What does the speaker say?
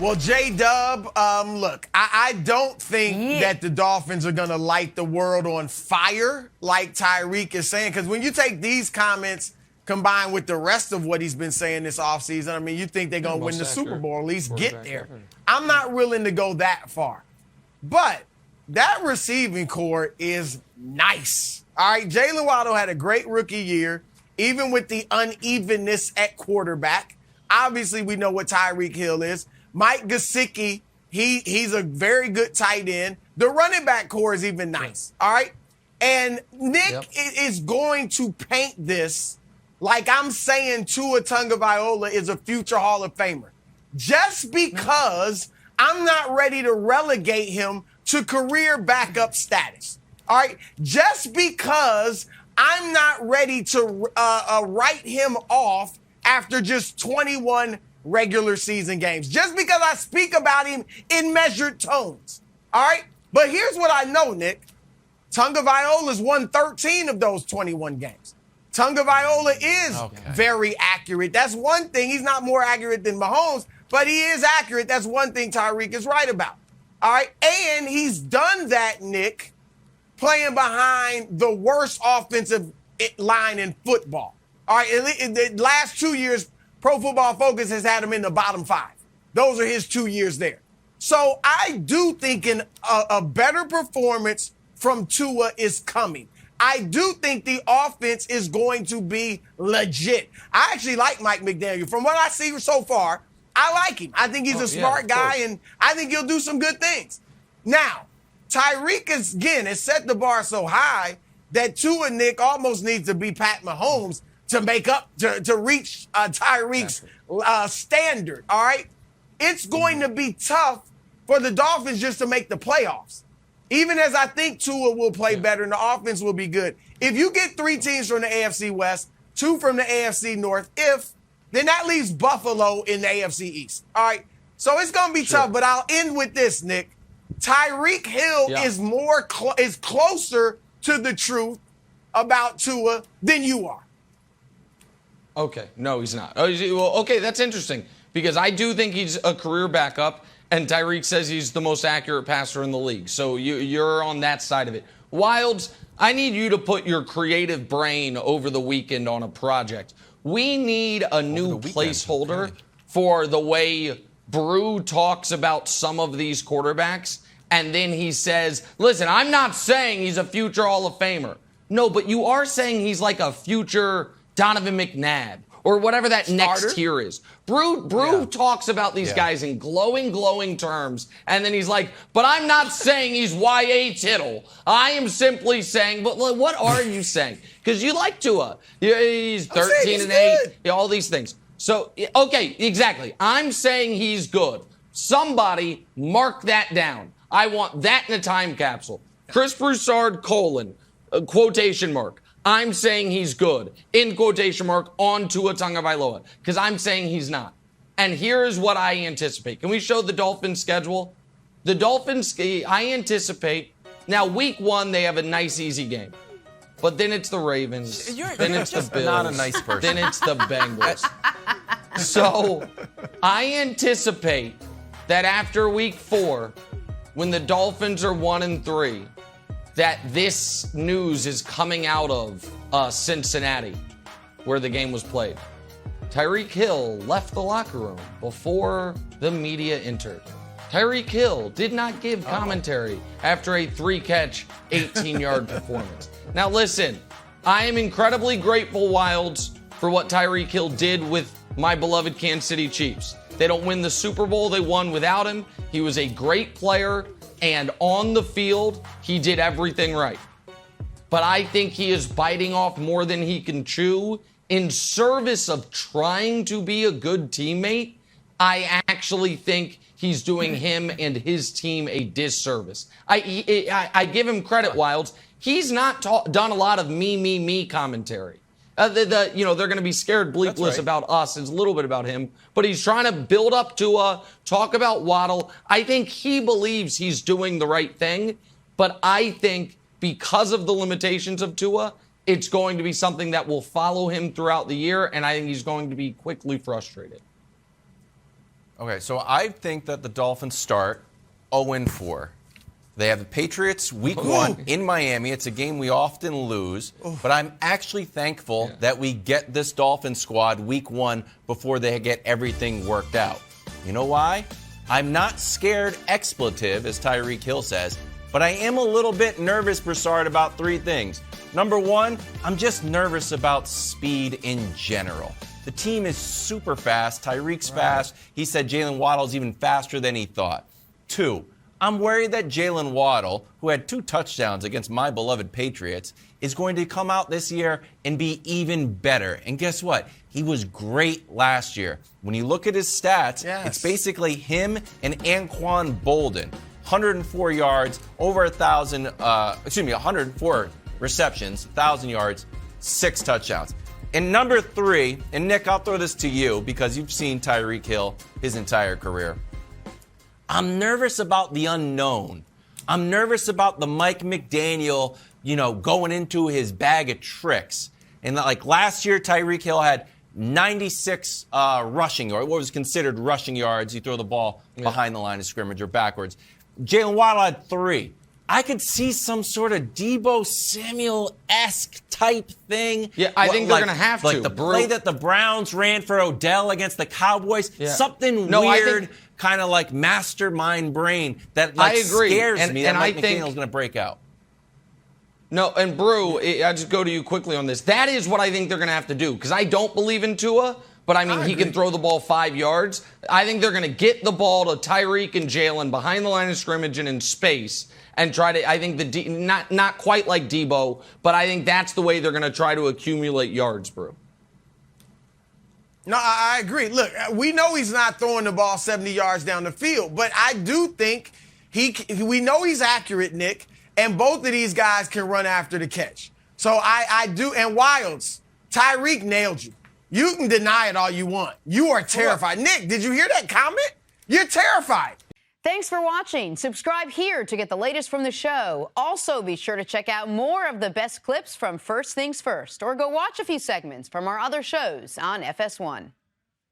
Well, J-Dub, look, I don't think that the Dolphins are going to light the world on fire like Tyreek is saying, because when you take these comments combined with the rest of what he's been saying this offseason, I mean, you think they're going to win the Super Bowl, at least get there. I'm not willing to go that far. But that receiving core is nice. All right, Jaylen Waddle had a great rookie year, even with the unevenness at quarterback. Obviously, we know what Tyreek Hill is. Mike Gesicki, he's a very good tight end. The running back core is even nice, all right? And Nick is going to paint this like I'm saying Tua Tagovailoa is a future Hall of Famer. Just because I'm not ready to relegate him to career backup status, all right? Just because I'm not ready to write him off after just 21 regular season games, just because I speak about him in measured tones. All right? But here's what I know, Nick. Tagovailoa's won 13 of those 21 games. Tagovailoa is very accurate. That's one thing. He's not more accurate than Mahomes, but he is accurate. That's one thing Tyreek is right about. All right? And he's done that, Nick, playing behind the worst offensive line in football. All right? In the last 2 years, Pro Football Focus has had him in the bottom 5. Those are his 2 years there. So I do think a better performance from Tua is coming. I do think the offense is going to be legit. I actually like Mike McDaniel. From what I see so far, I like him. I think he's a smart guy, and I think he'll do some good things. Now, Tyreek, has set the bar so high that Tua, Nick, almost needs to be Pat Mahomes to make up, to reach Tyreek's standard, all right? It's going to be tough for the Dolphins just to make the playoffs. Even as I think Tua will play better and the offense will be good. If you get 3 teams from the AFC West, 2 from the AFC North, then that leaves Buffalo in the AFC East, all right? So it's going to be tough, but I'll end with this, Nick. Tyreek Hill is closer to the truth about Tua than you are. Okay, no, he's not. Well, okay, that's interesting because I do think he's a career backup, and Tyreek says he's the most accurate passer in the league. So you're on that side of it. Wilds, I need you to put your creative brain over the weekend on a project. We need a new placeholder for the way Brew talks about some of these quarterbacks, and then he says, listen, I'm not saying he's a future Hall of Famer. No, but you are saying he's like a future Donovan McNabb or whatever that next tier is. Brew talks about these guys in glowing terms, and then he's like, but I'm not saying he's Y.A. Tittle. I am simply saying, but what are you saying? Because you like Tua. He's 13-8, all these things. So, okay, exactly. I'm saying he's good. Somebody mark that down. I want that in a time capsule. Chris Broussard, quotation mark. I'm saying he's good, in quotation mark, on Tua Tagovailoa, because I'm saying he's not. And here is what I anticipate. Can we show the Dolphins schedule? The Dolphins, I anticipate, now week 1, they have a nice, easy game. But then it's the Ravens, then it's the Bills, not a nice person. then it's the Bengals. So I anticipate that after week 4, when the Dolphins are 1-3, that this news is coming out of Cincinnati, where the game was played. Tyreek Hill left the locker room before the media entered. Tyreek Hill did not give commentary after a 3-catch, 18-yard performance. Now listen, I am incredibly grateful, Wilds, for what Tyreek Hill did with my beloved Kansas City Chiefs. They don't win the Super Bowl, they won without him. He was a great player. And on the field, he did everything right. But I think he is biting off more than he can chew in service of trying to be a good teammate. I actually think he's doing him and his team a disservice. I give him credit, Wilds. He's not done a lot of me commentary. They're going to be scared bleepless about us. It's a little bit about him. But he's trying to build up to talk about Waddle. I think he believes he's doing the right thing. But I think because of the limitations of Tua, it's going to be something that will follow him throughout the year. And I think he's going to be quickly frustrated. Okay, so I think that the Dolphins start 0-4. They have the Patriots week 1 in Miami. It's a game we often lose, but I'm actually thankful that we get this Dolphin squad week 1 before they get everything worked out. You know why? I'm not scared expletive, as Tyreek Hill says, but I am a little bit nervous, Broussard, about 3 things. Number 1, I'm just nervous about speed in general. The team is super fast. Tyreek's fast. He said Jaylen Waddle's even faster than he thought. 2, I'm worried that Jaylen Waddle, who had 2 touchdowns against my beloved Patriots, is going to come out this year and be even better. And guess what? He was great last year. When you look at his stats, it's basically him and Anquan Bolden. 104 yards, over 104 receptions, 1,000 yards, 6 touchdowns. And number 3, and Nick, I'll throw this to you because you've seen Tyreek Hill his entire career. I'm nervous about the unknown. I'm nervous about the Mike McDaniel, going into his bag of tricks. And like last year, Tyreek Hill had 96 rushing yards, what was considered rushing yards. You throw the ball behind the line of scrimmage or backwards. Jaylen Waddle had 3. I could see some sort of Deebo Samuel-esque type thing. Yeah, I think they're going to have to. Like the play that the Browns ran for Odell against the Cowboys. Yeah. Something weird, kind of like mastermind brain that scares me that Mike McDaniel's going to break out. No, and Brew, I just go to you quickly on this. That is what I think they're going to have to do, because I don't believe in Tua, but I mean, he can throw the ball 5 yards. I think they're going to get the ball to Tyreek and Jaylen behind the line of scrimmage and in space and try to, I think, not quite like Deebo, but I think that's the way they're going to try to accumulate yards, Brew. No, I agree. Look, we know he's not throwing the ball 70 yards down the field, but I do think we know he's accurate, Nick, and both of these guys can run after the catch. So I do, and Wilds, Tyreek nailed you. You can deny it all you want. You are terrified. Nick, did you hear that comment? You're terrified. Thanks for watching. Subscribe here to get the latest from the show. Also, be sure to check out more of the best clips from First Things First, or go watch a few segments from our other shows on FS1.